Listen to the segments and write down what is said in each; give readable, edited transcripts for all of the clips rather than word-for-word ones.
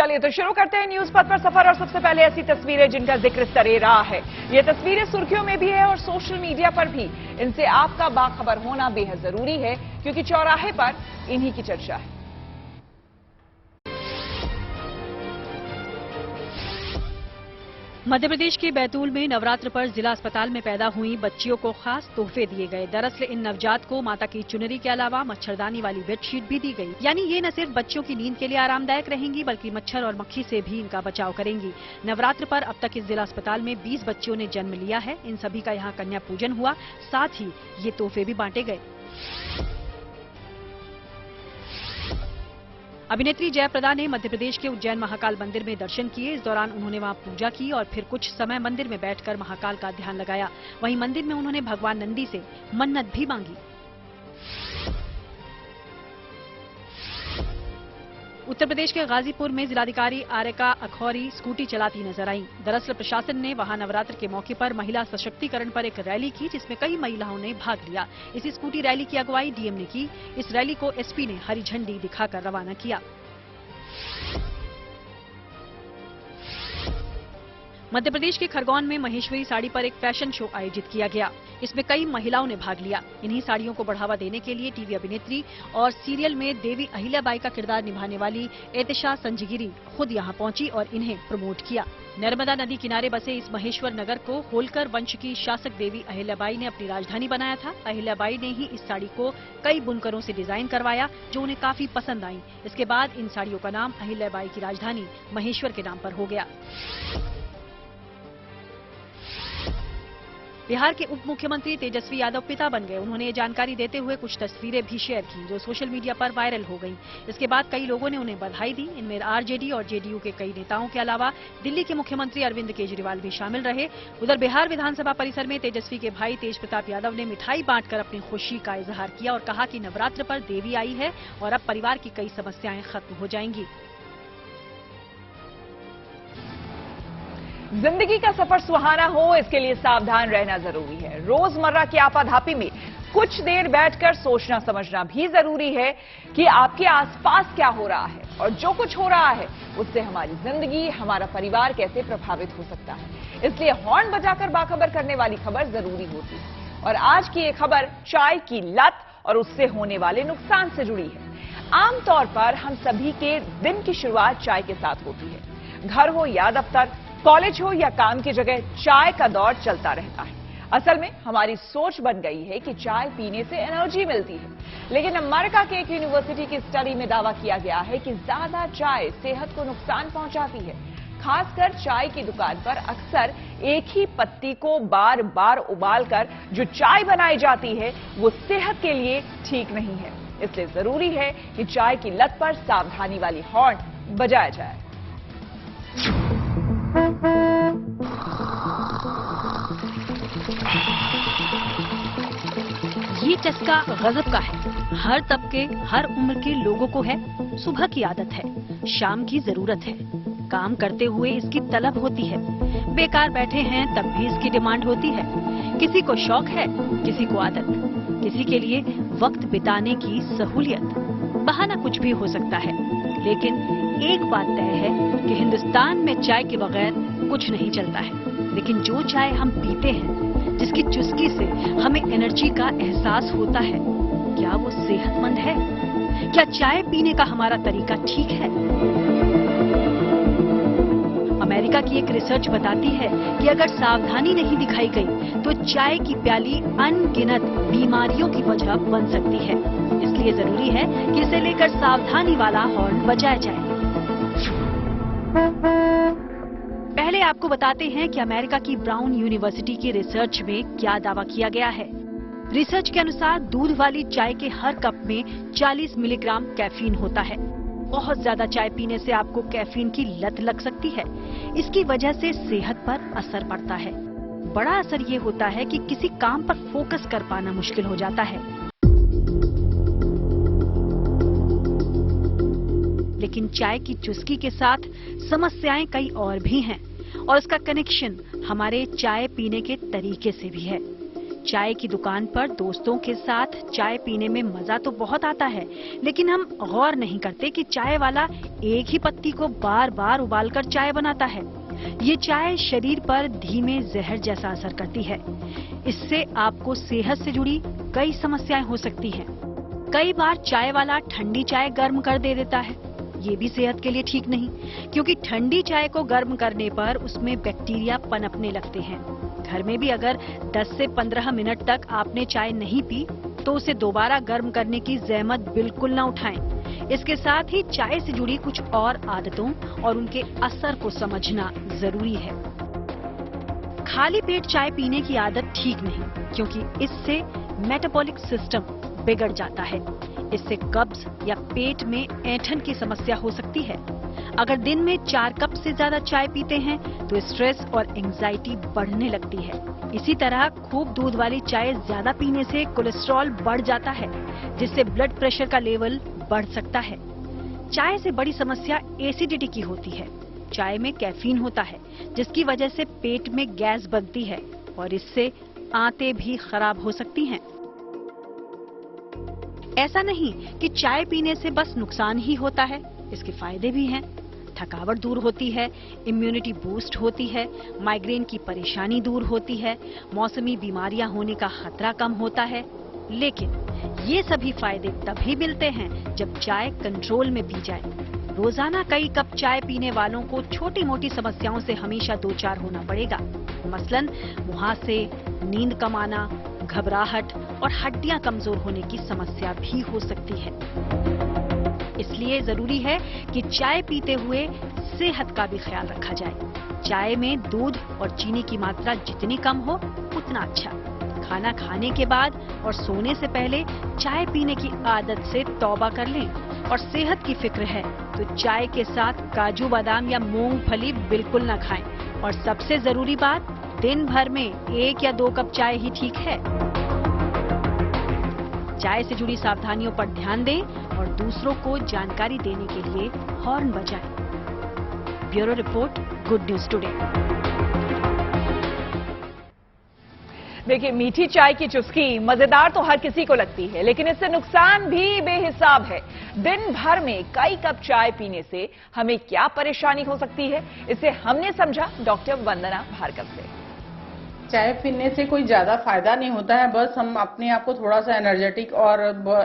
चलिए तो शुरू करते हैं न्यूज पथ पर सफर और सबसे पहले ऐसी तस्वीरें जिनका जिक्र सरे रहा है। ये तस्वीरें सुर्खियों में भी है और सोशल मीडिया पर भी। इनसे आपका बाखबर होना बेहद जरूरी है क्योंकि चौराहे पर इन्हीं की चर्चा है। मध्य प्रदेश के बैतूल में नवरात्र पर जिला अस्पताल में पैदा हुई बच्चियों को खास तोहफे दिए गए। दरअसल इन नवजात को माता की चुनरी के अलावा मच्छरदानी वाली बेडशीट भी दी गई। यानी ये न सिर्फ बच्चों की नींद के लिए आरामदायक रहेंगी बल्कि मच्छर और मक्खी से भी इनका बचाव करेंगी। नवरात्र पर अब तक इस जिला अस्पताल में 20 बच्चियों ने जन्म लिया है। इन सभी का यहाँ कन्या पूजन हुआ, साथ ही ये तोहफे भी बांटे गए। अभिनेत्री जयप्रदा ने मध्य प्रदेश के उज्जैन महाकाल मंदिर में दर्शन किए। इस दौरान उन्होंने वहां पूजा की और फिर कुछ समय मंदिर में बैठकर महाकाल का ध्यान लगाया। वहीं मंदिर में उन्होंने भगवान नंदी से मन्नत भी मांगी। उत्तर प्रदेश के गाजीपुर में जिलाधिकारी आरेका अखौरी स्कूटी चलाती नजर आईं। दरअसल प्रशासन ने वहां नवरात्र के मौके पर महिला सशक्तिकरण पर एक रैली की जिसमें कई महिलाओं ने भाग लिया। इसी स्कूटी रैली की अगुवाई डीएम ने की। इस रैली को एसपी ने हरी झंडी दिखाकर रवाना किया। मध्य प्रदेश के खरगोन में महेश्वरी साड़ी पर एक फैशन शो आयोजित किया गया। इसमें कई महिलाओं ने भाग लिया। इन्हीं साड़ियों को बढ़ावा देने के लिए टीवी अभिनेत्री और सीरियल में देवी अहिल्याबाई का किरदार निभाने वाली एतिशा संजगिरी खुद यहां पहुंची और इन्हें प्रमोट किया। नर्मदा नदी किनारे बसे इस महेश्वर नगर को होलकर वंश की शासक देवी अहिल्याबाई ने अपनी राजधानी बनाया था। अहिल्याबाई ने ही इस साड़ी को कई बुनकरों से डिजाइन करवाया जो उन्हें काफी पसंद आई। इसके बाद इन साड़ियों का नाम अहिल्याबाई की राजधानी महेश्वर के नाम पर हो गया। बिहार के उप मुख्यमंत्री तेजस्वी यादव पिता बन गए। उन्होंने ये जानकारी देते हुए कुछ तस्वीरें भी शेयर की जो सोशल मीडिया पर वायरल हो गईं। इसके बाद कई लोगों ने उन्हें बधाई दी। इनमें आरजेडी और जेडीयू के कई नेताओं के अलावा दिल्ली के मुख्यमंत्री अरविंद केजरीवाल भी शामिल रहे। उधर बिहार विधानसभा परिसर में तेजस्वी के भाई तेज प्रताप यादव ने मिठाई बांटकर अपनी खुशी का इजहार किया और कहा कि नवरात्र पर देवी आई है और अब परिवार की कई समस्याएं खत्म हो जाएंगी। जिंदगी का सफर सुहाना हो इसके लिए सावधान रहना जरूरी है। रोजमर्रा की आपाधापी में कुछ देर बैठकर सोचना समझना भी जरूरी है कि आपके आसपास क्या हो रहा है और जो कुछ हो रहा है उससे हमारी जिंदगी, हमारा परिवार कैसे प्रभावित हो सकता है। इसलिए हॉर्न बजाकर बाखबर करने वाली खबर जरूरी होती है। और आज की ये खबर चाय की लत और उससे होने वाले नुकसान से जुड़ी है। आमतौर पर हम सभी के दिन की शुरुआत चाय के साथ होती है। घर हो या दफ्तर, कॉलेज हो या काम की जगह, चाय का दौर चलता रहता है। असल में हमारी सोच बन गई है कि चाय पीने से एनर्जी मिलती है। लेकिन अमेरिका के एक यूनिवर्सिटी की स्टडी में दावा किया गया है कि ज्यादा चाय सेहत को नुकसान पहुंचाती है। खासकर चाय की दुकान पर अक्सर एक ही पत्ती को बार बार उबालकर जो चाय बनाई जाती है वो सेहत के लिए ठीक नहीं है। इसलिए जरूरी है कि चाय की लत पर सावधानी वाली हॉर्न बजाया जाए। ये चस्का गजब का है। हर तबके, हर उम्र के लोगों को है। सुबह की आदत है, शाम की जरूरत है, काम करते हुए इसकी तलब होती है, बेकार बैठे हैं तब भी इसकी डिमांड होती है। किसी को शौक है, किसी को आदत, किसी के लिए वक्त बिताने की सहूलियत। बहाना कुछ भी हो सकता है, लेकिन एक बात तय है कि हिंदुस्तान में चाय के बगैर कुछ नहीं चलता है। लेकिन जो चाय हम पीते हैं, जिसकी चुस्की से हमें एनर्जी का एहसास होता है, क्या वो सेहतमंद है? क्या चाय पीने का हमारा तरीका ठीक है? अमेरिका की एक रिसर्च बताती है कि अगर सावधानी नहीं दिखाई गई तो चाय की प्याली अनगिनत बीमारियों की वजह बन सकती है। इसलिए जरूरी है कि इसे लेकर सावधानी वाला हॉर्न बजाया जाए। पहले आपको बताते हैं कि अमेरिका की ब्राउन यूनिवर्सिटी की रिसर्च में क्या दावा किया गया है। रिसर्च के अनुसार दूध वाली चाय के हर कप में 40 मिलीग्राम कैफीन होता है। बहुत ज्यादा चाय पीने से आपको कैफीन की लत लग सकती है। इसकी वजह से सेहत पर असर पड़ता है। बड़ा असर ये होता है कि किसी काम पर फोकस कर पाना मुश्किल हो जाता है। लेकिन चाय की चुस्की के साथ समस्याएं कई और भी हैं और इसका कनेक्शन हमारे चाय पीने के तरीके से भी है। चाय की दुकान पर दोस्तों के साथ चाय पीने में मजा तो बहुत आता है, लेकिन हम गौर नहीं करते कि चाय वाला एक ही पत्ती को बार बार उबालकर चाय बनाता है। ये चाय शरीर पर धीमे जहर जैसा असर करती है। इससे आपको सेहत से जुड़ी कई समस्याएं हो सकती हैं। कई बार चाय वाला ठंडी चाय गर्म कर दे देता है। ये भी सेहत के लिए ठीक नहीं, क्योंकि ठंडी चाय को गर्म करने पर उसमें बैक्टीरिया पनपने लगते हैं। घर में भी अगर 10 से 15 मिनट तक आपने चाय नहीं पी तो उसे दोबारा गर्म करने की जहमत बिल्कुल न उठाएं। इसके साथ ही चाय से जुड़ी कुछ और आदतों और उनके असर को समझना जरूरी है। खाली पेट चाय पीने की आदत ठीक नहीं, क्योंकि इससे मेटाबॉलिक सिस्टम बिगड़ जाता है। इससे कब्ज या पेट में ऐंठन की समस्या हो सकती है। अगर दिन में 4 कप से ज्यादा चाय पीते हैं तो स्ट्रेस और एंजाइटी बढ़ने लगती है। इसी तरह खूब दूध वाली चाय ज्यादा पीने से कोलेस्ट्रॉल बढ़ जाता है, जिससे ब्लड प्रेशर का लेवल बढ़ सकता है। चाय से बड़ी समस्या एसिडिटी की होती है। चाय में कैफीन होता है, जिसकी वजह से पेट में गैस बनती है और इससे आंतें भी खराब हो सकती हैं। ऐसा नहीं कि चाय पीने से बस नुकसान ही होता है, इसके फायदे भी हैं। थकावट दूर होती है, इम्यूनिटी बूस्ट होती है, माइग्रेन की परेशानी दूर होती है, मौसमी बीमारियां होने का खतरा कम होता है। लेकिन ये सभी फायदे तभी मिलते हैं जब चाय कंट्रोल में पी जाए। रोजाना कई कप चाय पीने वालों को छोटी मोटी समस्याओं से हमेशा दो चार होना पड़ेगा। मसलन मुहासे, नींद कम आना, घबराहट और हड्डियां कमजोर होने की समस्या भी हो सकती है। इसलिए जरूरी है कि चाय पीते हुए सेहत का भी ख्याल रखा जाए। चाय में दूध और चीनी की मात्रा जितनी कम हो उतना अच्छा। खाना खाने के बाद और सोने से पहले चाय पीने की आदत से तौबा कर लें। और सेहत की फिक्र है तो चाय के साथ काजू बादाम या मूंगफली बिल्कुल न खाएं। और सबसे जरूरी बात, दिन भर में 1 या 2 कप चाय ही ठीक है। चाय से जुड़ी सावधानियों पर ध्यान दें और दूसरों को जानकारी देने के लिए हॉर्न बजाएं। Bureau report, good news today. देखिए, मीठी चाय की चुस्की मजेदार तो हर किसी को लगती है, लेकिन इससे नुकसान भी बेहिसाब है। दिन भर में कई कप चाय पीने से हमें क्या परेशानी हो सकती है, इसे हमने समझा डॉक्टर वंदना भार्गव से। चाय पीने से कोई ज्यादा फायदा नहीं होता है, बस हम अपने आप को थोड़ा सा एनर्जेटिक और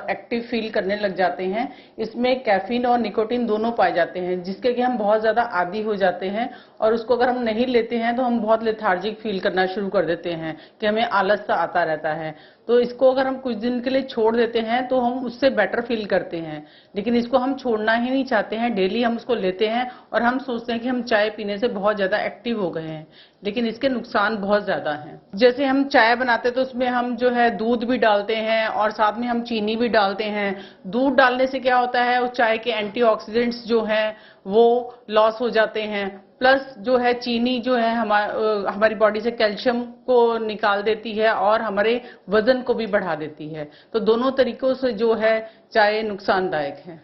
एक्टिव फील करने लग जाते हैं। इसमें कैफीन और निकोटीन दोनों पाए जाते हैं, जिसके कि हम बहुत ज्यादा आदी हो जाते हैं और उसको अगर हम नहीं लेते हैं तो हम बहुत लेथार्जिक फील करना शुरू कर देते हैं कि हमें आलस सा आता रहता है। तो इसको अगर हम कुछ दिन के लिए छोड़ देते हैं तो हम उससे बेटर फील करते हैं, लेकिन इसको हम छोड़ना ही नहीं चाहते हैं। डेली हम उसको लेते हैं और हम सोचते हैं कि हम चाय पीने से बहुत ज्यादा एक्टिव हो गए हैं, लेकिन इसके नुकसान बहुत ज्यादा हैं। जैसे हम चाय बनाते तो उसमें हम जो है दूध भी डालते हैं और साथ में हम चीनी भी डालते हैं। दूध डालने से क्या होता है, उस चाय के एंटीऑक्सीडेंट्स जो हैं वो लॉस हो जाते हैं। प्लस जो है चीनी जो है हमारी बॉडी से कैल्शियम को निकाल देती है और हमारे वजन को भी बढ़ा देती है। तो दोनों तरीकों से जो है चाय नुकसानदायक है।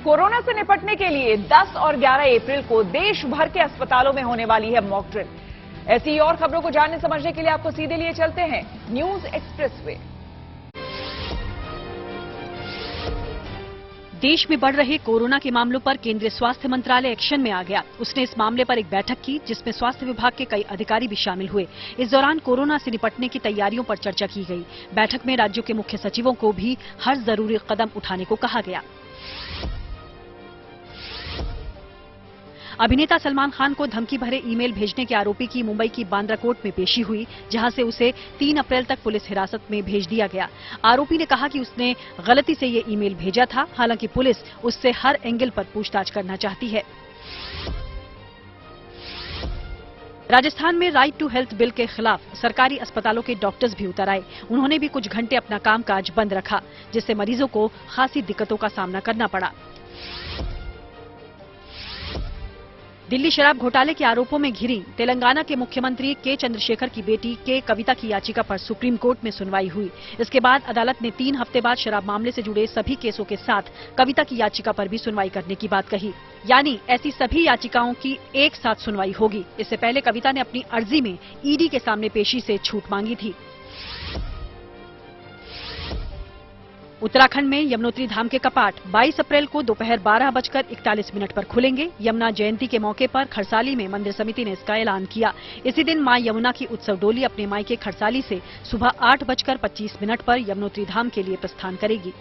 कोरोना से निपटने के लिए 10 और 11 अप्रैल को देश भर के अस्पतालों में होने वाली है मॉक ड्रिल। ऐसी और खबरों को जानने समझने के लिए आपको सीधे लिए चलते हैं न्यूज एक्सप्रेस वे। देश में बढ़ रहे कोरोना के मामलों पर केंद्रीय स्वास्थ्य मंत्रालय एक्शन में आ गया। उसने इस मामले पर एक बैठक की, जिसमें स्वास्थ्य विभाग के कई अधिकारी भी शामिल हुए। इस दौरान कोरोना से निपटने की तैयारियों पर चर्चा की गई। बैठक में राज्यों के मुख्य सचिवों को भी हर जरूरी कदम उठाने को कहा गया। अभिनेता सलमान खान को धमकी भरे ईमेल भेजने के आरोपी की मुंबई की बांद्रा कोर्ट में पेशी हुई, जहां से उसे 3 अप्रैल तक पुलिस हिरासत में भेज दिया गया। आरोपी ने कहा कि उसने गलती से ये ईमेल भेजा था। हालांकि पुलिस उससे हर एंगल पर पूछताछ करना चाहती है। राजस्थान में राइट टू हेल्थ बिल के खिलाफ सरकारी अस्पतालों के डॉक्टर्स भी उतर आए। उन्होंने भी कुछ घंटे अपना कामकाज बंद रखा, जिससे मरीजों को खासी दिक्कतों का सामना करना पड़ा। दिल्ली शराब घोटाले के आरोपों में घिरी तेलंगाना के मुख्यमंत्री के चंद्रशेखर की बेटी के कविता की याचिका पर सुप्रीम कोर्ट में सुनवाई हुई। इसके बाद अदालत ने 3 हफ्ते बाद शराब मामले से जुड़े सभी केसों के साथ कविता की याचिका पर भी सुनवाई करने की बात कही। यानी ऐसी सभी याचिकाओं की एक साथ सुनवाई होगी। इससे पहले कविता ने अपनी अर्जी में ईडी के सामने पेशी से छूट मांगी थी। उत्तराखंड में यमुनोत्री धाम के कपाट 22 अप्रैल को दोपहर 12:41 पर खुलेंगे। यमुना जयंती के मौके पर खरसाली में मंदिर समिति ने इसका ऐलान किया। इसी दिन मां यमुना की उत्सव डोली अपने मायके खरसाली से सुबह 8:25 पर यमुनोत्री धाम के लिए प्रस्थान करेगी।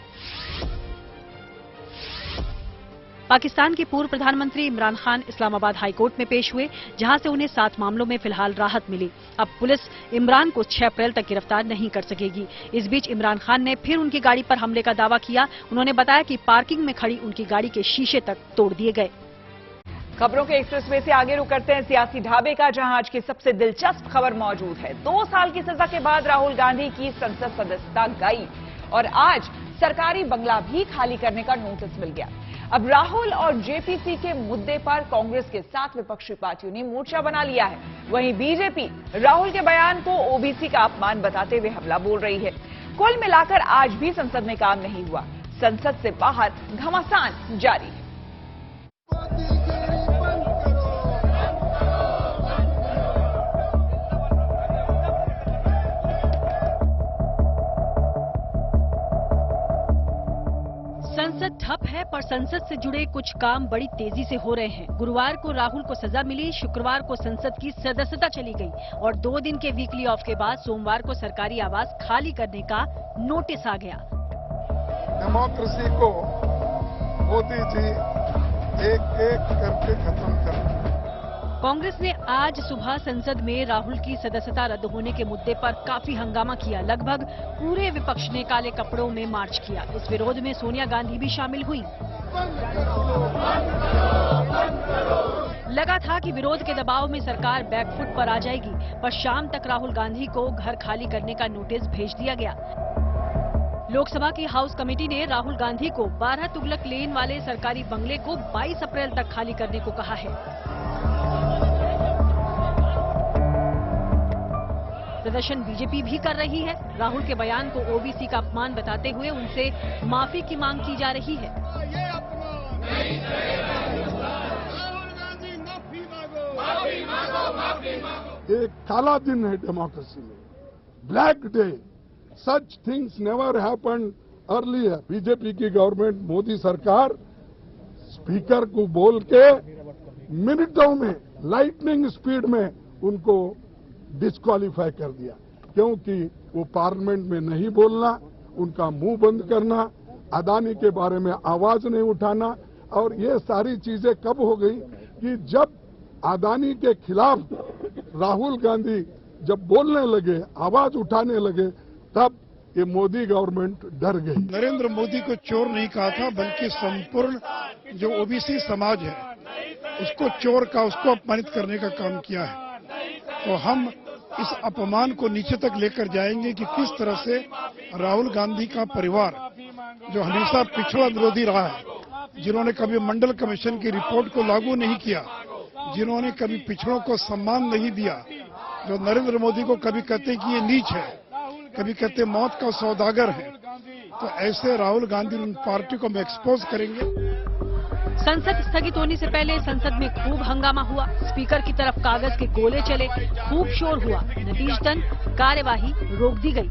पाकिस्तान के पूर्व प्रधानमंत्री इमरान खान इस्लामाबाद हाईकोर्ट में पेश हुए, जहां से उन्हें 7 मामलों में फिलहाल राहत मिली। अब पुलिस इमरान को 6 अप्रैल तक गिरफ्तार नहीं कर सकेगी। इस बीच इमरान खान ने फिर उनकी गाड़ी पर हमले का दावा किया। उन्होंने बताया कि पार्किंग में खड़ी उनकी गाड़ी के शीशे तक तोड़ दिए गए। खबरों के एक्सप्रेसवे से आगे रुक करते हैं सियासी ढाबे का, जहां आज की सबसे दिलचस्प खबर मौजूद है। 2 साल की सजा के बाद राहुल गांधी की संसद सदस्यता गई और आज सरकारी बंगला भी खाली करने का नोटिस मिल गया। अब राहुल और जेपीसी के मुद्दे पर कांग्रेस के 7 विपक्षी पार्टियों ने मोर्चा बना लिया है। वहीं बीजेपी राहुल के बयान को ओबीसी का अपमान बताते हुए हमला बोल रही है। कुल मिलाकर आज भी संसद में काम नहीं हुआ। संसद से बाहर घमासान जारी है। संसद ठप है, पर संसद से जुड़े कुछ काम बड़ी तेजी से हो रहे हैं। गुरुवार को राहुल को सजा मिली, शुक्रवार को संसद की सदस्यता चली गई और 2 दिन के वीकली ऑफ के बाद सोमवार को सरकारी आवास खाली करने का नोटिस आ गया। डेमोक्रेसी को मोदी जी एक एक करके खत्म कर। कांग्रेस ने आज सुबह संसद में राहुल की सदस्यता रद्द होने के मुद्दे पर काफी हंगामा किया। लगभग पूरे विपक्ष ने काले कपड़ों में मार्च किया। इस विरोध में सोनिया गांधी भी शामिल हुई। लगा था कि विरोध के दबाव में सरकार बैकफुट पर आ जाएगी, पर शाम तक राहुल गांधी को घर खाली करने का नोटिस भेज दिया गया। लोकसभा की हाउस कमेटी ने राहुल गांधी को 12 तुगलक लेन वाले सरकारी बंगले को 22 अप्रैल तक खाली करने को कहा है। प्रदर्शन बीजेपी भी कर रही है। राहुल के बयान को ओबीसी का अपमान बताते हुए उनसे माफी की मांग की जा रही है। एक काला दिन है डेमोक्रेसी में, black day. Such things never happened earlier. BJP की गवर्नमेंट, मोदी सरकार स्पीकर को बोल के मिनटों में, लाइटनिंग स्पीड में उनको डिस्क्वालीफाई कर दिया, क्योंकि वो पार्लियामेंट में नहीं बोलना, उनका मुंह बंद करना, अदानी के बारे में आवाज नहीं उठाना। और ये सारी चीजें कब हो गई कि जब अदानी के खिलाफ राहुल गांधी जब बोलने लगे, आवाज उठाने लगे, तब ये मोदी गवर्नमेंट डर गई। नरेंद्र मोदी को चोर नहीं कहा था, बल्कि संपूर्ण जो ओबीसी समाज है उसको चोर का, उसको अपमानित करने का काम किया है। तो हम इस अपमान को नीचे तक लेकर जाएंगे कि किस तरह से राहुल गांधी का परिवार, जो हमेशा पिछड़ा विरोधी रहा है, जिन्होंने कभी मंडल कमीशन की रिपोर्ट को लागू नहीं किया, जिन्होंने कभी पिछड़ों को सम्मान नहीं दिया, जो नरेंद्र मोदी को कभी कहते कि ये नीच है, कभी कहते मौत का सौदागर है, तो ऐसे राहुल गांधी उन पार्टी को हम एक्सपोज करेंगे। संसद स्थगित होने से पहले संसद में खूब हंगामा हुआ। स्पीकर की तरफ कागज के गोले चले, खूब शोर हुआ। नतीजतन कार्यवाही रोक दी गई।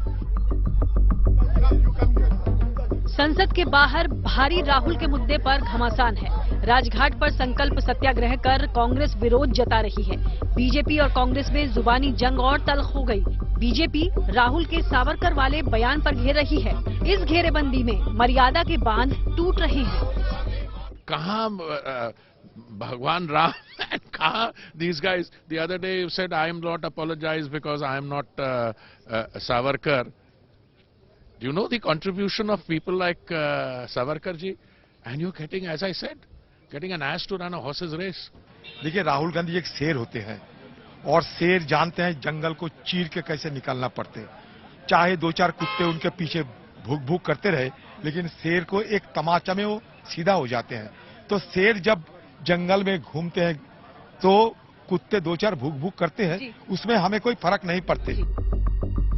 संसद के बाहर भारी राहुल के मुद्दे पर घमासान है। राजघाट पर संकल्प सत्याग्रह कर कांग्रेस विरोध जता रही है। बीजेपी और कांग्रेस में जुबानी जंग और तल्ख हो गई। बीजेपी राहुल के सावरकर वाले बयान पर घेर रही है। इस घेरेबंदी में मर्यादा के बांध टूट रहे हैं। कहाँ भगवान राम and कहाँ these guys? The other day you said I am not apologize because I am not Savarkar. Do you know the contribution of people like Savarkar ji? And you're getting, as I said, getting an ass to run a horse's race. देखिए, राहुल गांधी एक शेर होते हैं और शेर जानते हैं जंगल को चीर के कैसे निकालना पड़ते हैं। चाहे 2-4 कुत्ते उनके पीछे भूख भूख करते रहे, लेकिन शेर को एक तमाचा में वो सीधा हो जाते हैं। तो शेर जब जंगल में घूमते हैं तो कुत्ते 2-4 भूख भूख करते हैं, उसमें हमें कोई फर्क नहीं पड़ते।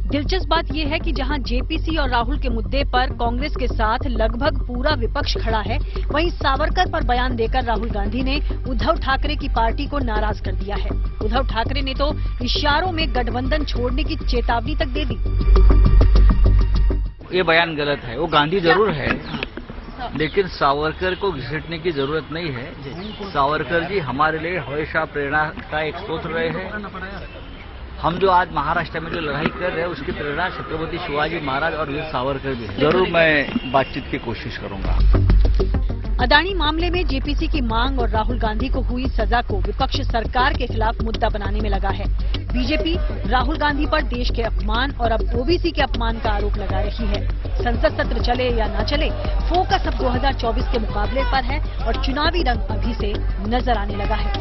दिलचस्प बात यह है कि जहां जेपीसी और राहुल के मुद्दे पर कांग्रेस के साथ लगभग पूरा विपक्ष खड़ा है, वहीं सावरकर पर बयान देकर राहुल गांधी ने उद्धव ठाकरे की पार्टी को नाराज कर दिया है। उद्धव ठाकरे ने तो इशारों में गठबंधन छोड़ने की चेतावनी तक दे दी। ये बयान गलत है। वो गांधी जरूर है, लेकिन सावरकर को घसीटने की जरूरत नहीं है। सावरकर जी हमारे लिए हमेशा प्रेरणा का एक स्रोत रहे हैं। हम जो आज महाराष्ट्र में जो लड़ाई कर रहे हैं उसकी प्रेरणा छत्रपति शिवाजी महाराज और वीर सावरकर भी है। जरूर मैं बातचीत की कोशिश करूंगा। अदानी मामले में जेपीसी की मांग और राहुल गांधी को हुई सजा को विपक्ष सरकार के खिलाफ मुद्दा बनाने में लगा है। बीजेपी राहुल गांधी पर देश के अपमान और अब ओबीसी के अपमान का आरोप लगा रही है। संसद सत्र चले या न चले, फोकस अब 2024 के मुकाबले पर है और चुनावी रंग अभी से नजर आने लगा है।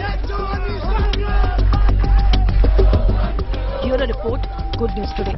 Bureau report, good news today.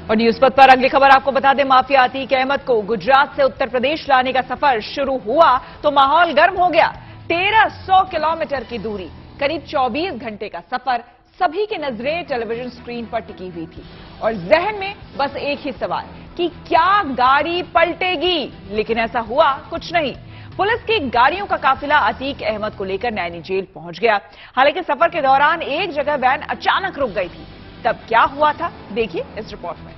और न्यूज पथ पर अगली खबर आपको बता दें, माफिया अतीक अहमद को गुजरात से उत्तर प्रदेश लाने का सफर शुरू हुआ तो माहौल गर्म हो गया। 1300 किलोमीटर की दूरी, करीब 24 घंटे का सफर, सभी की नजरें टेलीविजन स्क्रीन पर टिकी हुई थी और जहन में बस एक ही सवाल कि क्या गाड़ी पलटेगी। लेकिन ऐसा हुआ कुछ नहीं। पुलिस की गाड़ियों का काफिला अतीक अहमद को लेकर नैनी जेल पहुंच गया। हालांकि सफर के दौरान एक जगह वैन अचानक रुक गई थी। तब क्या हुआ था, देखिए इस रिपोर्ट में।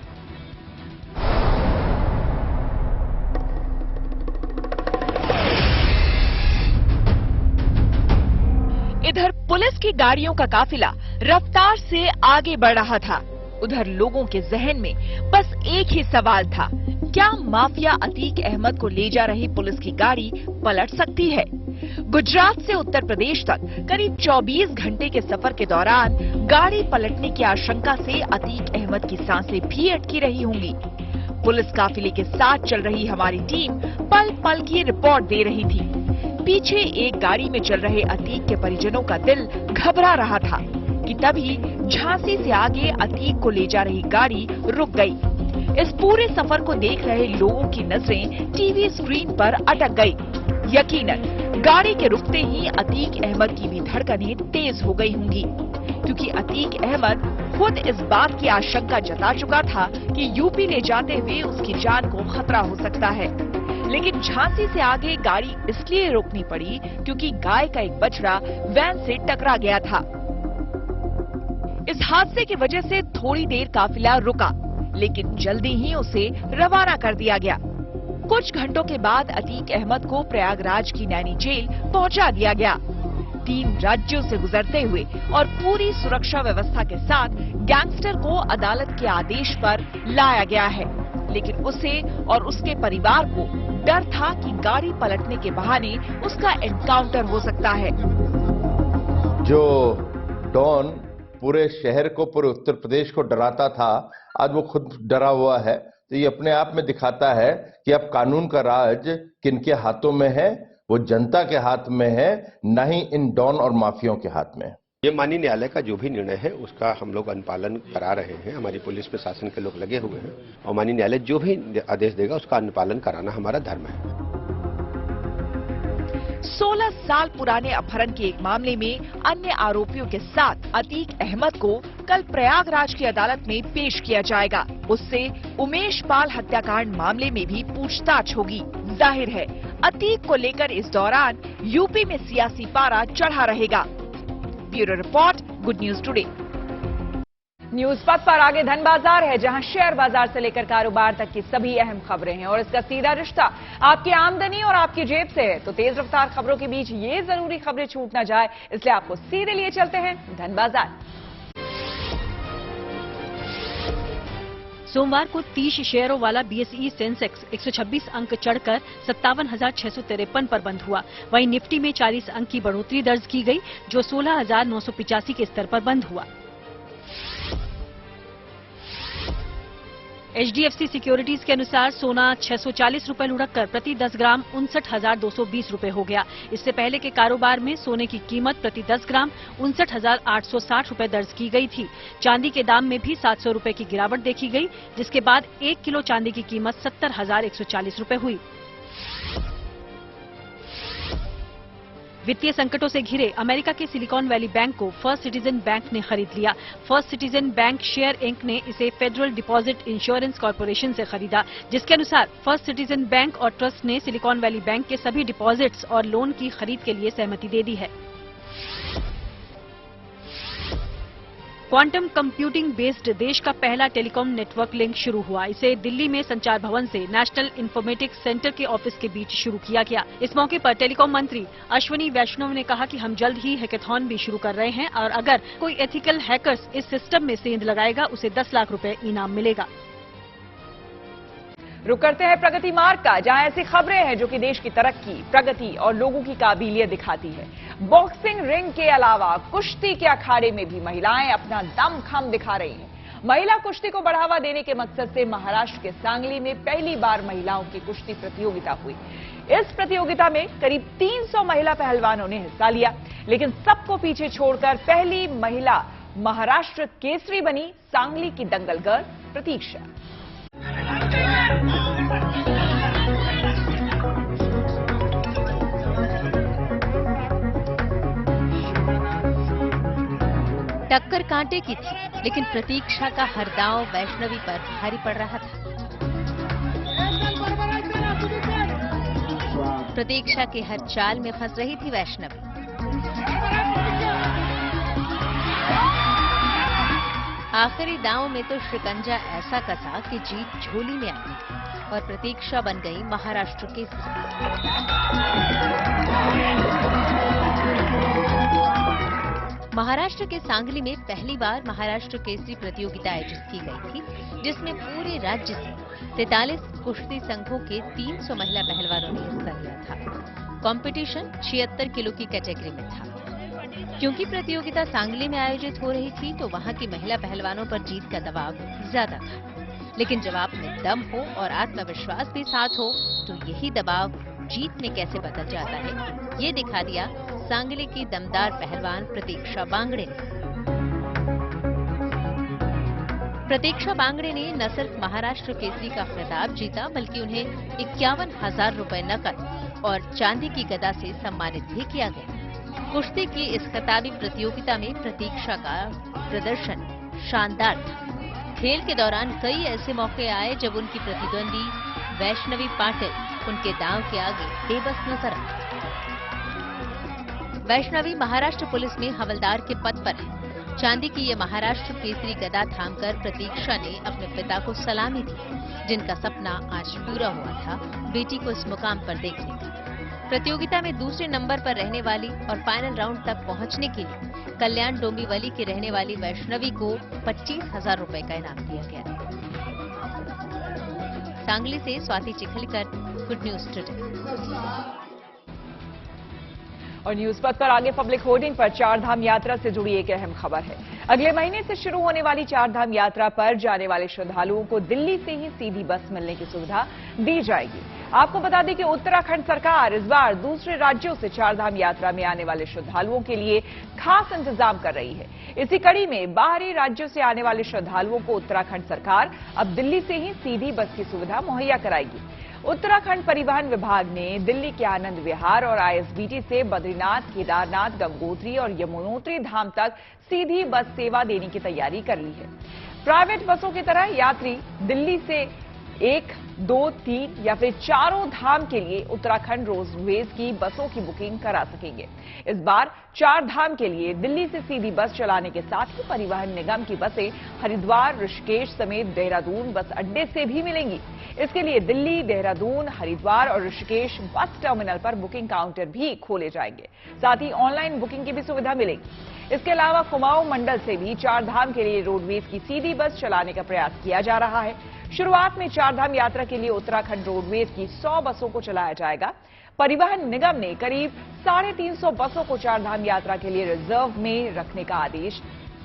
इधर पुलिस की गाड़ियों का काफिला रफ्तार से आगे बढ़ रहा था, उधर लोगों के जहन में बस एक ही सवाल था, क्या माफिया अतीक अहमद को ले जा रही पुलिस की गाड़ी पलट सकती है? गुजरात से उत्तर प्रदेश तक करीब 24 घंटे के सफर के दौरान गाड़ी पलटने की आशंका से अतीक अहमद की सांसें भी अटकी रही होंगी। पुलिस काफिले के साथ चल रही हमारी टीम पल पल की रिपोर्ट दे रही थी। पीछे एक गाड़ी में चल रहे अतीक के परिजनों का दिल घबरा रहा था कि तभी झांसी से आगे अतीक को ले जा रही गाड़ी रुक गई। इस पूरे सफर को देख रहे लोगों की नजरें टीवी स्क्रीन पर अटक गई। यकीनन गाड़ी के रुकते ही अतीक अहमद की भी धड़कनें तेज हो गई होंगी, क्योंकि अतीक अहमद खुद इस बात की आशंका जता चुका था कि यूपी ले जाते हुए उसकी जान को खतरा हो सकता है। लेकिन झांसी से आगे गाड़ी इसलिए रोकनी पड़ी क्योंकि गाय का एक बछड़ा वैन से टकरा गया था। इस हादसे की वजह से थोड़ी देर काफिला रुका, लेकिन जल्दी ही उसे रवाना कर दिया गया। कुछ घंटों के बाद अतीक अहमद को प्रयागराज की नैनी जेल पहुंचा दिया गया। 3 राज्यों से गुजरते हुए और पूरी सुरक्षा व्यवस्था के साथ गैंगस्टर को अदालत के आदेश पर लाया गया है। लेकिन उसे और उसके परिवार को डर था कि गाड़ी पलटने के बहाने उसका एनकाउंटर हो सकता है। जो डॉन पूरे शहर को, पूरे उत्तर प्रदेश को डराता था, आज वो खुद डरा हुआ है। तो ये अपने आप में दिखाता है कि अब कानून का राज किनके हाथों में है, वो जनता के हाथ में है, न ही इन डॉन और माफियों के हाथ में। ये माननीय न्यायालय का जो भी निर्णय है उसका हम लोग अनुपालन करा रहे हैं। हमारी पुलिस प्रशासन के लोग लगे हुए हैं और माननीय न्यायालय जो भी आदेश देगा उसका अनुपालन कराना हमारा धर्म है। 16 साल पुराने अपहरण के एक मामले में अन्य आरोपियों के साथ अतीक अहमद को कल प्रयागराज की अदालत में पेश किया जाएगा। उससे उमेश पाल हत्याकांड मामले में भी पूछताछ होगी। जाहिर है अतीक को लेकर इस दौरान यूपी में सियासी पारा चढ़ा रहेगा। Bureau report, good news today. News पथ पर आगे धन बाजार है, जहां शेयर बाजार से लेकर कारोबार तक की सभी अहम खबरें हैं और इसका सीधा रिश्ता आपकी आमदनी और आपकी जेब से है। तो तेज रफ्तार खबरों के बीच ये जरूरी खबरें छूट ना जाए, इसलिए आपको सीधे लिए चलते हैं धन बाजार। सोमवार को 30 शेयरों वाला बीएसई सेंसेक्स 126 अंक चढ़कर 57,653 पर बंद हुआ। वहीं निफ्टी में 40 अंक की बढ़ोतरी दर्ज की गई, जो 16,985 के स्तर पर बंद हुआ। एचडीएफसी सिक्योरिटीज के अनुसार सोना 640 रुपए लुढ़ककर प्रति 10 ग्राम 59,220 रुपए हो गया। इससे पहले के कारोबार में सोने की कीमत प्रति 10 ग्राम 59,860 रुपए दर्ज की गई थी। चांदी के दाम में भी 700 रुपए की गिरावट देखी गई, जिसके बाद 1 किलो चांदी की कीमत 70,140 रुपए हुई। वित्तीय संकटों से घिरे अमेरिका के सिलिकॉन वैली बैंक को फर्स्ट सिटीजन बैंक ने खरीद लिया। First Citizen Bank share Inc ने इसे फेडरल डिपॉजिट इंश्योरेंस कॉर्पोरेशन से खरीदा, जिसके अनुसार फर्स्ट सिटीजन बैंक और ट्रस्ट ने सिलिकॉन वैली बैंक के सभी डिपॉजिट्स और लोन की खरीद के लिए सहमति दे दी है। क्वांटम कंप्यूटिंग बेस्ड देश का पहला टेलीकॉम नेटवर्क लिंक शुरू हुआ। इसे दिल्ली में संचार भवन से नेशनल इंफॉर्मेटिक्स सेंटर के ऑफिस के बीच शुरू किया गया। इस मौके पर टेलीकॉम मंत्री अश्विनी वैष्णव ने कहा कि हम जल्द ही हैकाथॉन भी शुरू कर रहे हैं और अगर कोई एथिकल हैकर्स इस सिस्टम में सेंध लगाएगा उसे 10 लाख रुपए इनाम मिलेगा। रुक करते हैं प्रगति मार्ग का, जहां ऐसी खबरें हैं जो कि देश की तरक्की, प्रगति और लोगों की काबिलियत दिखाती है। बॉक्सिंग रिंग के अलावा कुश्ती के अखाड़े में भी महिलाएं अपना दमखम दिखा रही हैं। महिला कुश्ती को बढ़ावा देने के मकसद से महाराष्ट्र के सांगली में पहली बार महिलाओं की कुश्ती प्रतियोगिता हुई। इस प्रतियोगिता में करीब 300 महिला पहलवानों ने हिस्सा लिया, लेकिन सबको पीछे छोड़कर पहली महिला महाराष्ट्र केसरी बनी सांगली की दंगल गर्ल प्रतीक्षा। टक्कर कांटे की थी, लेकिन प्रतीक्षा का हर दांव वैष्णवी पर भारी पड़ रहा था। प्रतीक्षा के हर चाल में फंस रही थी वैष्णवी। आखिरी दांव में तो शिकंजा ऐसा कसा कि जीत झोली में आ गई और प्रतीक्षा बन गई महाराष्ट्र केसरी। महाराष्ट्र के सांगली में पहली बार महाराष्ट्र केसरी प्रतियोगिता आयोजित की गई थी, जिसमें पूरे राज्य से 43 कुश्ती संघों के 300 महिला पहलवानों ने हिस्सा लिया था। कंपटीशन 76 किलो की कैटेगरी में था। क्योंकि प्रतियोगिता सांगली में आयोजित हो रही थी तो वहां की महिला पहलवानों पर जीत का दबाव ज्यादा था, लेकिन जब आप में दम हो और आत्मविश्वास भी साथ हो तो यही दबाव जीत में कैसे बदल जाता है, ये दिखा दिया सांगली की दमदार पहलवान प्रतीक्षा बांगड़े ने। प्रतीक्षा बांगड़े ने न सिर्फ महाराष्ट्र केसरी का खिताब जीता, बल्कि उन्हें 51,000 रुपए नकद और चांदी की गदा से सम्मानित भी किया गया। कुश्ती की इस खिताबी प्रतियोगिता में प्रतीक्षा का प्रदर्शन शानदार था। खेल के दौरान कई ऐसे मौके आए जब उनकी प्रतिद्वंदी वैष्णवी पाटिल उनके दांव के आगे बेबस नजर आई। वैष्णवी महाराष्ट्र पुलिस में हवलदार के पद पर है। चांदी की ये महाराष्ट्र केसरी गदा थामकर प्रतीक्षा ने अपने पिता को सलामी दी, जिनका सपना आज पूरा हुआ था बेटी को इस मुकाम पर देखने का। प्रतियोगिता में दूसरे नंबर पर रहने वाली और फाइनल राउंड तक पहुंचने के लिए कल्याण डोंबिवली की रहने वाली वैष्णवी को 25,000 रुपए का इनाम दिया गया। सांगली से Swati Chikhlikar, good news today. और न्यूज पथ पर आगे पब्लिक होर्डिंग पर चारधाम यात्रा से जुड़ी एक अहम खबर है। अगले महीने से शुरू होने वाली चारधाम यात्रा पर जाने वाले श्रद्धालुओं को दिल्ली से ही सीधी बस मिलने की सुविधा दी जाएगी। आपको बता दें कि उत्तराखंड सरकार इस बार दूसरे राज्यों से चारधाम यात्रा में आने वाले श्रद्धालुओं के लिए खास इंतजाम कर रही है। इसी कड़ी में बाहरी राज्यों से आने वाले श्रद्धालुओं को उत्तराखंड सरकार अब दिल्ली से ही सीधी बस की सुविधा मुहैया कराएगी। उत्तराखंड परिवहन विभाग ने दिल्ली के आनंद विहार और आईएसबीटी से बद्रीनाथ, केदारनाथ, गंगोत्री और यमुनोत्री धाम तक सीधी बस सेवा देने की तैयारी कर ली है। प्राइवेट बसों की तरह यात्री दिल्ली से 1, 2, 3 या फिर चारों धाम के लिए उत्तराखंड रोडवेज की बसों की बुकिंग करा सकेंगे। इस बार 4 धाम के लिए दिल्ली से सीधी बस चलाने के साथ ही परिवहन निगम की बसें हरिद्वार, ऋषिकेश समेत देहरादून बस अड्डे से भी मिलेंगी। इसके लिए दिल्ली, देहरादून, हरिद्वार और ऋषिकेश बस टर्मिनल पर बुकिंग काउंटर भी खोले जाएंगे। साथ ही ऑनलाइन बुकिंग की भी सुविधा मिलेगी। इसके अलावा कुमाऊं मंडल से भी 4 धाम के लिए रोडवेज की सीधी बस चलाने का प्रयास किया जा रहा है। शुरुआत में 4 धाम यात्रा के लिए उत्तराखंड रोडवेज की 100 बसों को चलाया जाएगा। परिवहन निगम ने करीब 350 बसों को 4 धाम यात्रा के लिए रिजर्व में रखने का आदेश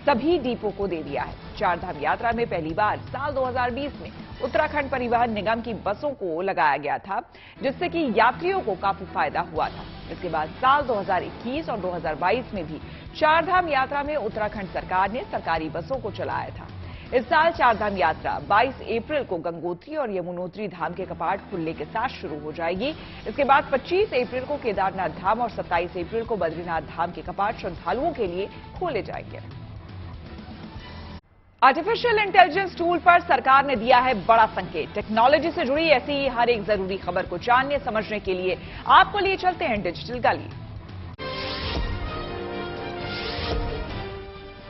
सभी डिपो को दे दिया है। 4 धाम यात्रा में पहली बार साल 2020 में उत्तराखंड परिवहन निगम की बसों को लगाया गया था, जिससे कि यात्रियों को काफी फायदा हुआ था। इसके बाद साल 2021 और 2022 में भी 4 धाम यात्रा में उत्तराखंड सरकार ने सरकारी बसों को चलाया था। इस साल 4 धाम यात्रा 22 अप्रैल को गंगोत्री और यमुनोत्री धाम के कपाट खुलने के साथ शुरू हो जाएगी। इसके बाद 25 अप्रैल को केदारनाथ धाम और 27 अप्रैल को बद्रीनाथ धाम के कपाट श्रद्धालुओं के लिए खोले जाएंगे। आर्टिफिशियल इंटेलिजेंस टूल पर सरकार ने दिया है बड़ा संकेत। टेक्नोलॉजी से जुड़ी ऐसी ही हर एक जरूरी खबर को जानने समझने के लिए आपको लिए चलते हैं डिजिटल गली।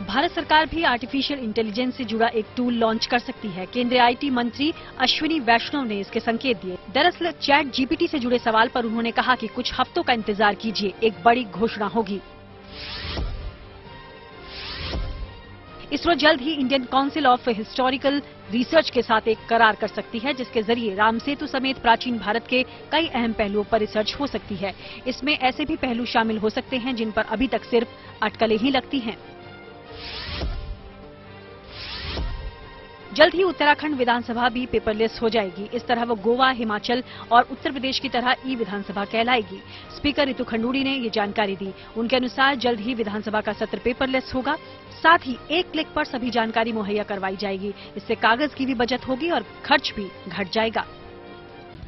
भारत सरकार भी आर्टिफिशियल इंटेलिजेंस से जुड़ा एक टूल लॉन्च कर सकती है। केंद्रीय आईटी मंत्री अश्विनी वैष्णव ने इसके संकेत दिए। दरअसल चैट जीपीटी से जुड़े सवाल पर उन्होंने कहा कि कुछ हफ्तों का इंतजार कीजिए, एक बड़ी घोषणा होगी। इसरो जल्द ही Indian council of historical research के साथ एक करार कर सकती है, जिसके जरिए राम सेतु समेत प्राचीन भारत के कई अहम पहलुओं पर रिसर्च हो सकती है। इसमें ऐसे भी पहलू शामिल हो सकते हैं जिन पर अभी तक सिर्फ अटकलें ही लगती हैं। जल्द ही उत्तराखंड विधानसभा भी पेपरलेस हो जाएगी। इस तरह वो गोवा, हिमाचल और उत्तर प्रदेश की तरह ई विधानसभा कहलाएगी। स्पीकर रितु खंडूड़ी ने ये जानकारी दी। उनके अनुसार जल्द ही विधानसभा का सत्र पेपरलेस होगा। साथ ही एक क्लिक पर सभी जानकारी मुहैया करवाई जाएगी। इससे कागज की भी बचत होगी और खर्च भी घट जाएगा।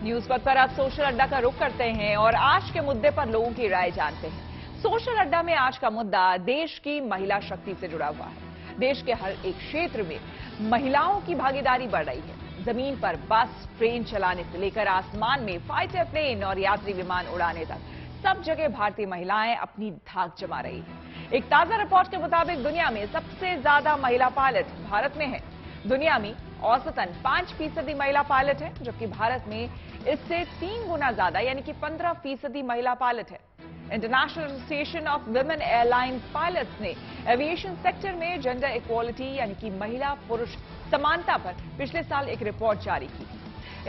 न्यूज पर अब सोशल अड्डा का रुख करते हैं और आज के मुद्दे पर लोगों की राय जानते हैं। सोशल अड्डा में आज का मुद्दा देश की महिला शक्ति से जुड़ा हुआ है। देश के हर एक क्षेत्र में महिलाओं की भागीदारी बढ़ रही है। जमीन पर बस, ट्रेन चलाने से लेकर आसमान में फाइटर प्लेन और यात्री विमान उड़ाने तक सब जगह भारतीय महिलाएं अपनी धाक जमा रही है। एक ताजा रिपोर्ट के मुताबिक दुनिया में सबसे ज्यादा महिला पायलट भारत में है। दुनिया में औसतन 5% महिला पायलट है, जबकि भारत में इससे 3 गुना ज्यादा यानी कि 15% महिला पायलट है। International association of women airline pilots ने एविएशन सेक्टर में जेंडर इक्वालिटी यानी कि महिला पुरुष समानता पर पिछले साल एक रिपोर्ट जारी की।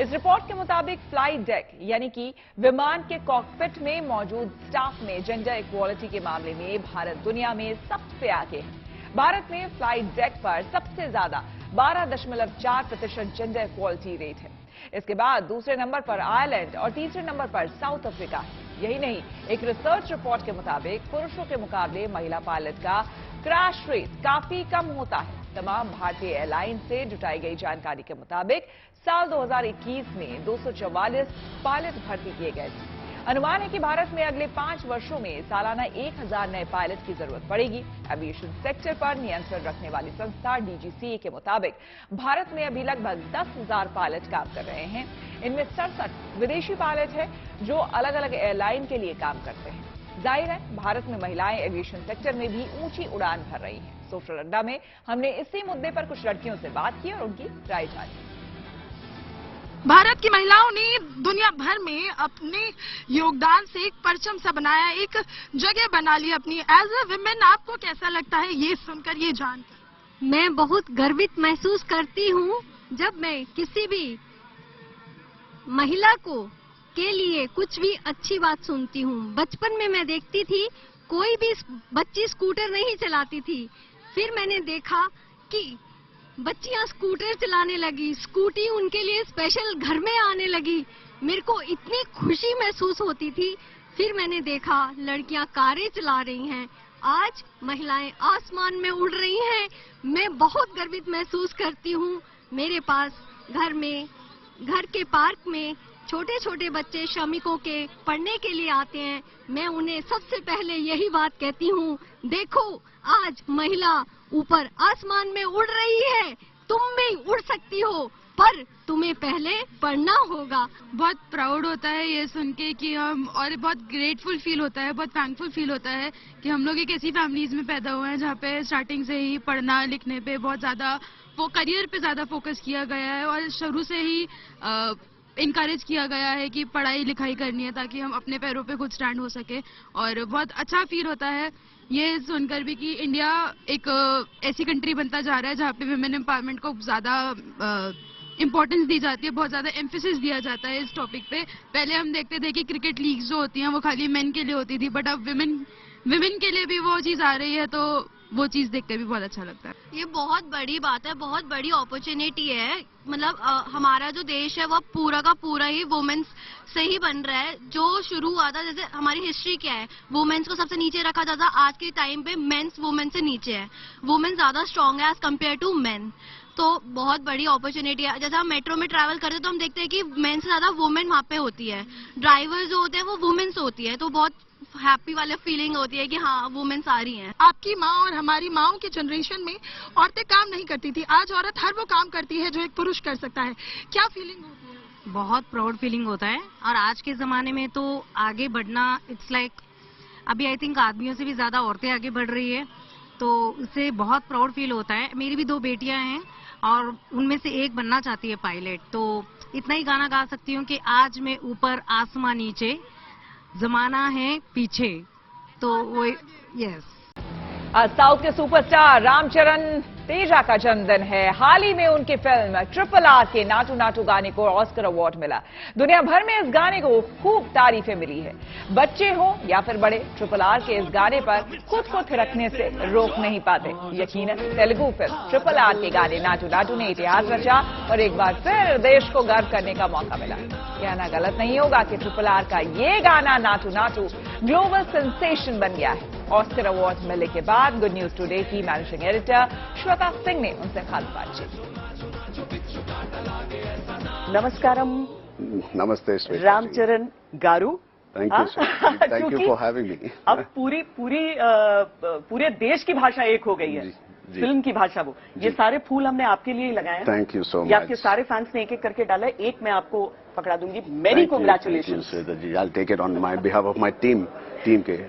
इस रिपोर्ट के मुताबिक फ्लाइट डेक यानी कि विमान के कॉकपिट में मौजूद स्टाफ में जेंडर इक्वालिटी के मामले में भारत दुनिया में सबसे आगे है। भारत में फ्लाइट डेक पर सबसे ज्यादा 12.4% जेंडर इक्वालिटी रेट है। इसके बाद दूसरे नंबर पर आयरलैंड और तीसरे नंबर पर साउथ अफ्रीका है। यही नहीं, एक रिसर्च रिपोर्ट के मुताबिक पुरुषों के मुकाबले महिला पायलट का क्रैश रेट काफी कम होता है। तमाम भारतीय एयरलाइन से जुटाई गई जानकारी के मुताबिक साल 2021 में 244 पायलट भर्ती किए गए थे। अनुमान है कि भारत में अगले 5 वर्षों में सालाना 1000 नए पायलट की जरूरत पड़ेगी। एविएशन सेक्टर पर नियंत्रण रखने वाली संस्था डीजीसीए के मुताबिक भारत में अभी लगभग 10,000 पायलट काम कर रहे हैं। इनमें 67 विदेशी पायलट है जो अलग अलग एयरलाइन के लिए काम करते हैं। जाहिर है भारत में महिलाएं एविएशन सेक्टर में भी ऊंची उड़ान भर रही हैं। सोशल अड्डा में हमने इसी मुद्दे पर कुछ लड़कियों से बात की और उनकी राय जानी। भारत की महिलाओं ने दुनिया भर में अपने योगदान से एक परचम सा बनाया, एक जगह बना ली अपनी। एज अ विमेन आपको कैसा लगता है ये सुनकर, ये जानकर? मैं बहुत गर्वित महसूस करती हूँ जब मैं किसी भी महिला को के लिए कुछ भी अच्छी बात सुनती हूँ। बचपन में मैं देखती थी कोई भी बच्ची स्कूटर नहीं चलाती थी, फिर मैंने देखा कि बच्चियां स्कूटर चलाने लगी, स्कूटी उनके लिए स्पेशल घर में आने लगी। मेरे को इतनी खुशी महसूस होती थी। फिर मैंने देखा लड़कियां कारें चला रही हैं, आज महिलाएं आसमान में उड़ रही हैं। मैं बहुत गर्वित महसूस करती हूँ। मेरे पास घर के पार्क में छोटे छोटे बच्चे श्रमिकों के पढ़ने के लिए आते हैं। मैं उन्हें सबसे पहले यही बात कहती हूँ, देखो आज महिला ऊपर आसमान में उड़ रही है, तुम भी उड़ सकती हो, पर तुम्हें पहले पढ़ना होगा। बहुत प्राउड होता है ये सुन के कि हम, और बहुत ग्रेटफुल फील होता है, बहुत थैंकफुल फील होता है कि हम लोग एक ऐसी फैमिलीज में पैदा हुए हैं जहाँ पे स्टार्टिंग से ही पढ़ना लिखने पे बहुत ज्यादा, वो करियर पे ज्यादा फोकस किया गया है और शुरू से ही इनकरेज किया गया है कि पढ़ाई लिखाई करनी है ताकि हम अपने पैरों पे खुद स्टैंड हो सके। और बहुत अच्छा फील होता है ये सुनकर भी कि इंडिया एक ऐसी कंट्री बनता जा रहा है जहाँ पे विमेन एम्पावरमेंट को ज्यादा इम्पोर्टेंस दी जाती है, बहुत ज्यादा एम्फेसिस दिया जाता है इस टॉपिक पे। पहले हम देखते थे कि क्रिकेट लीग्स जो होती हैं वो खाली मेन के लिए होती थी, बट अब विमेन के लिए भी वो चीज आ रही है, तो वो चीज देख के भी बहुत अच्छा लगता है। ये बहुत बड़ी बात है, बहुत बड़ी अपॉर्चुनिटी है। मतलब हमारा जो देश है वो पूरा का पूरा ही वुमेन्स से ही बन रहा है। जो शुरू हुआ था, जैसे हमारी हिस्ट्री क्या है, वुमेन्स को सबसे नीचे रखा जाता, आज के टाइम पे मेंस वुमेन से नीचे है। वुमेन ज्यादा स्ट्रांग है एज कम्पेयर टू मेन, तो बहुत बड़ी अपॉर्चुनिटी है। जैसे हम मेट्रो में ट्रैवल करते हैं तो हम देखते हैं कि मेन से ज्यादा वुमेन वहाँ पे होती है। ड्राइवर जो होते हैं वो वुमेन्स होती है, तो बहुत हैप्पी वाली फीलिंग होती है कि हाँ वुमेन्स आ रही हैं। आपकी माँ और हमारी माँओं के जनरेशन में औरतें काम नहीं करती थी, आज औरत हर वो काम करती है जो एक पुरुष कर सकता है। क्या फीलिंग होती है? बहुत प्राउड फीलिंग होता है। और आज के जमाने में तो आगे बढ़ना, इट्स लाइक अभी आई थिंक आदमियों से भी ज्यादा औरतें आगे बढ़ रही है। तो उससे बहुत प्राउड फील होता है। मेरी भी 2 बेटियां हैं और उनमें से एक बनना चाहती है पायलट। तो इतना ही गाना गा सकती हूँ कि आज मैं ऊपर आसमां नीचे, जमाना है पीछे। तो वो यस। आज साउथ के सुपरस्टार रामचरण तेजा का जन्मदिन है। हाल ही में उनकी फिल्म RRR के नाटू नाटू गाने को ऑस्कर अवार्ड मिला। दुनिया भर में इस गाने को खूब तारीफें मिली है। बच्चे हो या फिर बड़े, RRR के इस गाने पर खुद को थिरकने से रोक नहीं पाते। यकीनन तेलुगु फिल्म RRR के गाने नाटू नाटू ने इतिहास रचा और एक बार फिर देश को गर्व करने का मौका मिला। कहना गलत नहीं होगा कि RRR का ये गाना नाटू नाटू ग्लोबल सेंसेशन बन गया है। ऑस्कर अवार्ड मिलने के बाद गुड न्यूज टुडे की मैनेजिंग एडिटर श्वेता सिंह ने उनसे खास बातचीत की। नमस्कारम। नमस्ते Ramcharan garu. Thank you for having me. अब पूरे देश की भाषा एक हो गई है। फिल्म की भाषा वो। ये सारे फूल हमने आपके लिए ही लगाए हैं। Thank you so much. ये आपके सारे फैंस ने एक एक करके डाला है। एक मैं आपको पकड़ा दूंगी। मेरी congratulation. I'll take it on my behalf of my team के।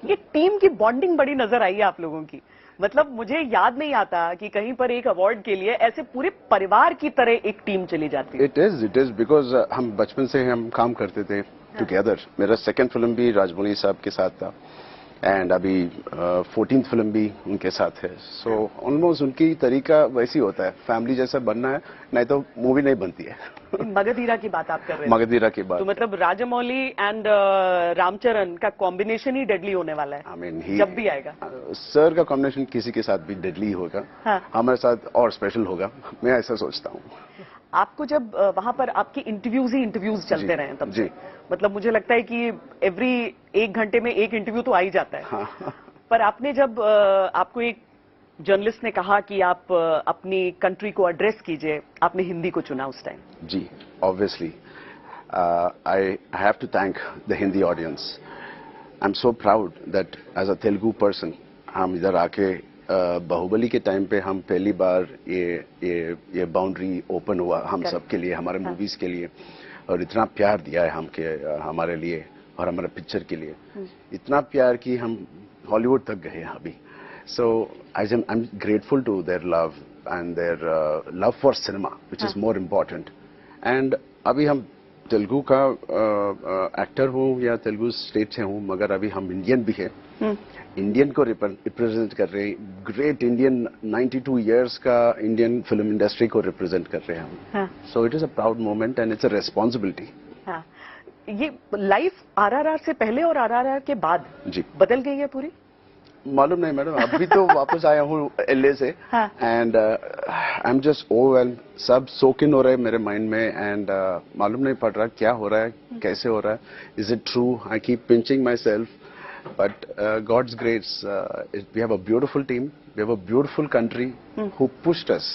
ये टीम की बॉन्डिंग बड़ी नजर आई है आप लोगों की। मतलब मुझे याद नहीं आता कि कहीं पर एक अवार्ड के लिए ऐसे पूरे परिवार की तरह एक टीम चली जाती है। इट इज बिकॉज हम बचपन से हम काम करते थे टुगेदर। मेरा सेकंड फिल्म भी राजमौली साहब के साथ था एंड अभी 14th फिल्म भी उनके साथ है। सो ऑलमोस्ट उनकी तरीका वैसी होता है, फैमिली जैसा बनना है, नहीं तो मूवी नहीं बनती है। मगधीरा की बात आप कर रहे हैं। मगधीरा की बात। तो मतलब राजमौली एंड रामचरण का कॉम्बिनेशन ही डेडली होने वाला है। आई मीन जब भी आएगा सर का कॉम्बिनेशन किसी के साथ भी डेडली होगा। हाँ। हमारे साथ और स्पेशल होगा, मैं ऐसा सोचता हूँ। आपको जब वहां पर आपके इंटरव्यूज चलते रहे तब जी, मतलब मुझे लगता है कि एवरी 1 घंटे में एक इंटरव्यू तो आ ही जाता है। हाँ। पर आपने जब आपको एक जर्नलिस्ट ने कहा कि आप अपनी कंट्री को एड्रेस कीजिए, आपने हिंदी को चुना उस टाइम। जी, obviously I have to thank the Hindi audience. I am so proud that as a Telugu person हम इधर आके बाहुबली के टाइम पे हम पहली बार ये बाउंड्री ओपन हुआ हम सब के लिए, हमारे मूवीज के लिए, और इतना प्यार दिया है हमारे लिए और हमारे पिक्चर के लिए। इतना प्यार कि हम हॉलीवुड तक गए अभी। So I am grateful to their love and their love for cinema which is more important. And अभी हम तेलुगु का एक्टर हूँ या तेलुगु स्टेट से हूँ, मगर अभी हम इंडियन भी है। इंडियन को रिप्रेजेंट कर रहे हैं। ग्रेट इंडियन 92 इयर्स का इंडियन फिल्म इंडस्ट्री को रिप्रेजेंट कर रहे हैं हम। So it is a proud moment and it's a responsibility. ये लाइफ RRR से पहले और RRR के बाद जी बदल गई है पूरी? मालूम नहीं मैडम, अभी तो वापस आया हूँ LA से and I am just overwhelmed. सब सोक इन हो रहे हैं मेरे माइंड में एंड मालूम नहीं पड़ रहा क्या हो रहा है, कैसे हो रहा है, is it true? I keep pinching my self but God's grace, we have a beautiful team, we have a beautiful country who pushed us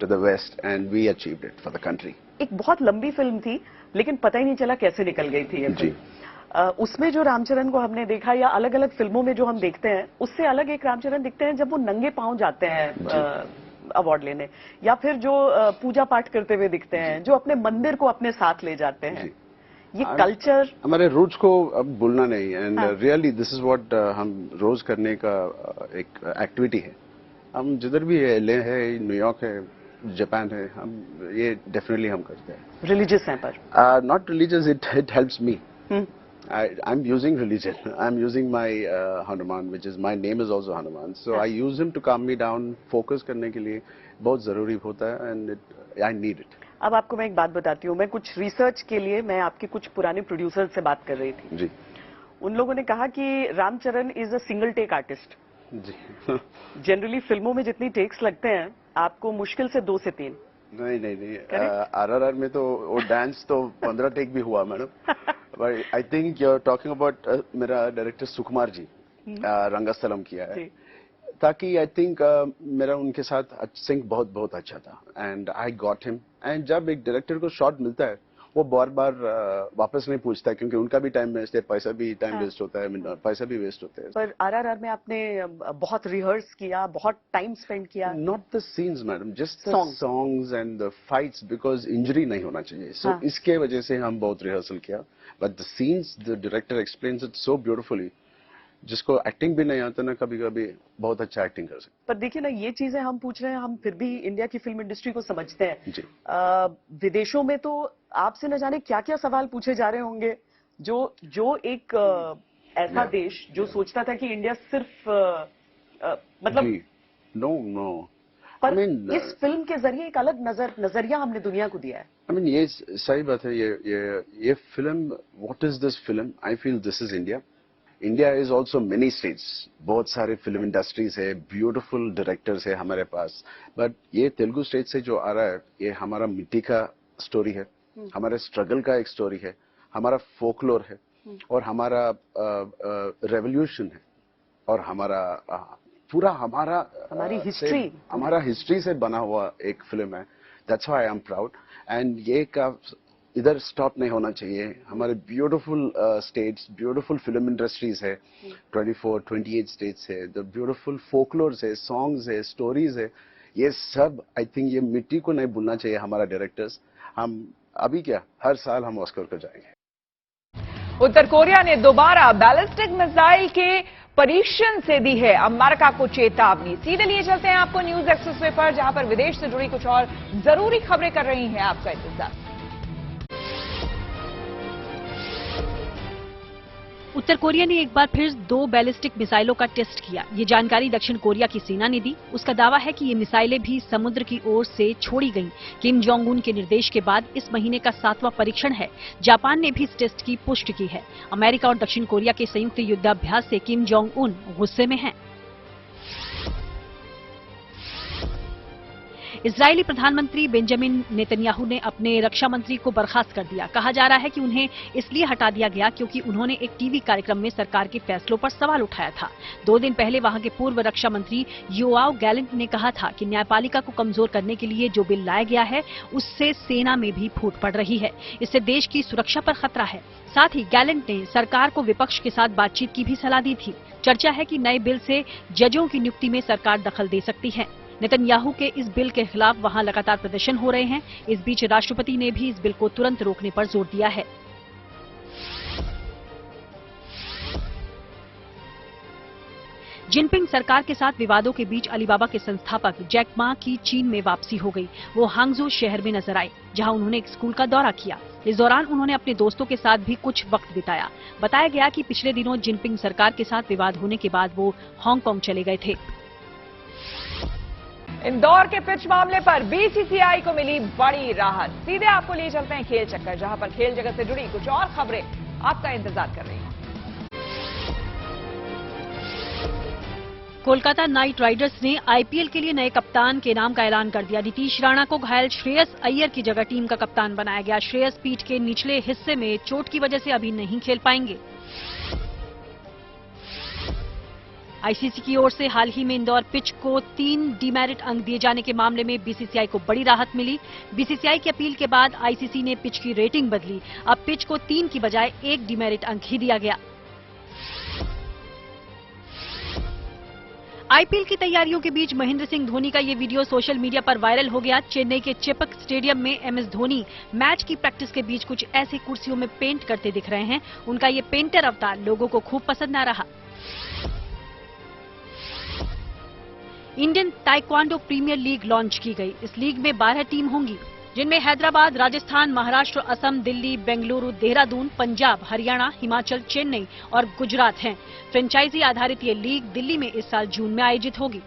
to the west and we achieved it for the country. एक बहुत लंबी film थी लेकिन पता ही नहीं चला कैसे निकल गई थी ये जी। उसमें जो रामचरण को हमने देखा या अलग अलग फिल्मों में जो हम देखते हैं उससे अलग एक रामचरण दिखते हैं जब वो नंगे पांव जाते हैं अवार्ड लेने, या फिर जो पूजा पाठ करते हुए दिखते हैं, जो अपने मंदिर को अपने साथ ले जाते हैं। ये कल्चर हमारे रूट्स को अब भूलना नहीं and really this is what हम रोज करने का एक एक्टिविटी है। हम जिधर भी है, LA है, न्यूयॉर्क है, जापान है, हम ये डेफिनेटली हम करते हैं। रिलीजियस हैं पर? Not religious, it helps me. I am using religion, I am using my Hanuman which is my name is also Hanuman. So I use him to calm me down. Focus करने के लिए बहुत जरूरी होता है एंड आई नीड इट। अब आपको मैं एक बात बताती हूँ। मैं कुछ रिसर्च के लिए मैं आपके कुछ पुराने प्रोड्यूसर से बात कर रही थी जी। उन लोगों ने कहा कि Ramcharan is a single take artist जी। जनरली फिल्मों में जितनी टेक्स लगते हैं आपको मुश्किल से 2 से 3। नहीं RRR में तो वो डांस तो 15 टेक भी हुआ madam. But I think you are talking about मेरा डायरेक्टर सुकुमार जी, रंगस्थलम किया है, ताकि आई थिंक मेरा उनके साथ सिंक बहुत अच्छा था and I got him. And जब एक डायरेक्टर को शॉट मिलता है वो बार वापस नहीं पूछता क्योंकि उनका भी टाइम वेस्ट है, पैसा भी टाइम वेस्ट होता है, पैसा भी वेस्ट होता है। पर RRR में आपने बहुत रिहर्स किया, बहुत टाइम स्पेंड किया? Not the scenes madam, just the songs and the fights, because injury नहीं होना चाहिए। सो इसके वजह से हम बहुत रिहर्सल किया। But the scenes the director explains it so beautifully जिसको एक्टिंग भी नहीं आता ना, कभी कभी बहुत अच्छा एक्टिंग कर सकते। पर देखिए ना, ये चीजें हम पूछ रहे हैं, हम फिर भी इंडिया की फिल्म इंडस्ट्री को समझते हैं जी। विदेशों में तो आपसे न जाने क्या क्या सवाल पूछे जा रहे होंगे, जो एक ऐसा देश जो सोचता था कि इंडिया सिर्फ मतलब नो पर इस फिल्म के जरिए एक अलग नजरिया हमने दुनिया को दिया है। ये सही बात है। ये film, what is this film, I feel this is India. India is also many states, बहुत सारे फिल्म इंडस्ट्रीज है, ब्यूटीफुल डायरेक्टर्स है हमारे पास, बट ये तेलुगु स्टेट से जो आ रहा है, ये हमारा मिट्टी का स्टोरी है, हमारे स्ट्रगल का एक स्टोरी है, हमारा फोकलोर है, और हमारा रेवोल्यूशन है, और हमारा पूरा हमारी हिस्ट्री से बना हुआ एक फिल्म है। That's why I am proud. And ये का इधर स्टॉप नहीं होना चाहिए। हमारे beautiful states, beautiful film industries है, 24-28 स्टेट्स है, द ब्यूटीफुल फोकलोर्स है, सॉन्ग्स है, स्टोरीज है, ये सब आई थिंक ये मिट्टी को नहीं भूलना चाहिए हमारा डायरेक्टर्स। हम अभी क्या, हर साल हम ऑस्कर को जाएंगे। उत्तर कोरिया ने दोबारा बैलिस्टिक मिसाइल के परीक्षण से दी है अमेरिका को चेतावनी। सीधे लिए चलते हैं आपको न्यूज एक्सप्रेस पर, जहां पर विदेश से जुड़ी कुछ और जरूरी खबरें कर रही हैं आपका इंतजार। उत्तर कोरिया ने एक बार फिर 2 बैलिस्टिक मिसाइलों का टेस्ट किया। ये जानकारी दक्षिण कोरिया की सेना ने दी। उसका दावा है कि ये मिसाइलें भी समुद्र की ओर से छोड़ी गईं। किम जोंग उन के निर्देश के बाद इस महीने का 7वां परीक्षण है। जापान ने भी इस टेस्ट की पुष्टि की है। अमेरिका और दक्षिण कोरिया के संयुक्त युद्धाभ्यास से किम जोंग उन गुस्से में हैं। इजरायली प्रधानमंत्री बेंजामिन नेतन्याहू ने अपने रक्षा मंत्री को बर्खास्त कर दिया। कहा जा रहा है कि उन्हें इसलिए हटा दिया गया क्योंकि उन्होंने एक टीवी कार्यक्रम में सरकार के फैसलों पर सवाल उठाया था। 2 दिन पहले वहां के पूर्व रक्षा मंत्री योआव गैलेंट ने कहा था कि न्यायपालिका को कमजोर करने के लिए जो बिल लाया गया है, उससे सेना में भी फूट पड़ रही है। इससे देश की सुरक्षा पर खतरा है। साथ ही गैलेंट ने सरकार को विपक्ष के साथ बातचीत की भी सलाह दी थी। चर्चा है कि नए बिल से जजों की नियुक्ति में सरकार दखल दे सकती है। नेतन्याहू के इस बिल के खिलाफ वहां लगातार प्रदर्शन हो रहे हैं। इस बीच राष्ट्रपति ने भी इस बिल को तुरंत रोकने पर जोर दिया है। जिनपिंग सरकार के साथ विवादों के बीच अलीबाबा के संस्थापक जैक मा की चीन में वापसी हो गई। वो हांगझो शहर में नजर आए, जहां उन्होंने एक स्कूल का दौरा किया। इस दौरान उन्होंने अपने दोस्तों के साथ भी कुछ वक्त बिताया। बताया गया कि पिछले दिनों जिनपिंग सरकार के साथ विवाद होने के बाद वो हांगकांग चले गए थे। इंदौर के पिच मामले पर बीसीसीआई को मिली बड़ी राहत। सीधे आपको ले चलते हैं खेल चक्कर, जहां पर खेल जगत से जुड़ी कुछ और खबरें आपका इंतजार कर रही हैं। कोलकाता नाइट राइडर्स ने आईपीएल के लिए नए कप्तान के नाम का ऐलान कर दिया। नीतीश राणा को घायल श्रेयस अय्यर की जगह टीम का कप्तान बनाया गया। श्रेयस पीठ के निचले हिस्से में चोट की वजह से अभी नहीं खेल पाएंगे। आईसीसी की ओर से हाल ही में इंदौर पिच को 3 डीमेरिट अंक दिए जाने के मामले में बीसीसीआई को बड़ी राहत मिली। बीसीसीआई की अपील के बाद आईसीसी ने पिच की रेटिंग बदली। अब पिच को 3 की बजाय 1 डीमेरिट अंक ही दिया गया। आईपीएल की तैयारियों के बीच महेंद्र सिंह धोनी का ये वीडियो सोशल मीडिया पर वायरल हो गया। चेन्नई के चेपक स्टेडियम में एमएस धोनी मैच की प्रैक्टिस के बीच कुछ ऐसे कुर्सियों में पेंट करते दिख रहे हैं। उनका ये पेंटर अवतार लोगों को खूब पसंद आ रहा। Indian taekwondo premier league launch की गई। इस लीग में 12 टीम होंगी, जिनमें हैदराबाद, राजस्थान, महाराष्ट्र, असम, दिल्ली, बेंगलुरु, देहरादून, पंजाब, हरियाणा, हिमाचल, चेन्नई और गुजरात हैं। फ्रेंचाइजी आधारित ये लीग दिल्ली में इस साल जून में आयोजित होगी।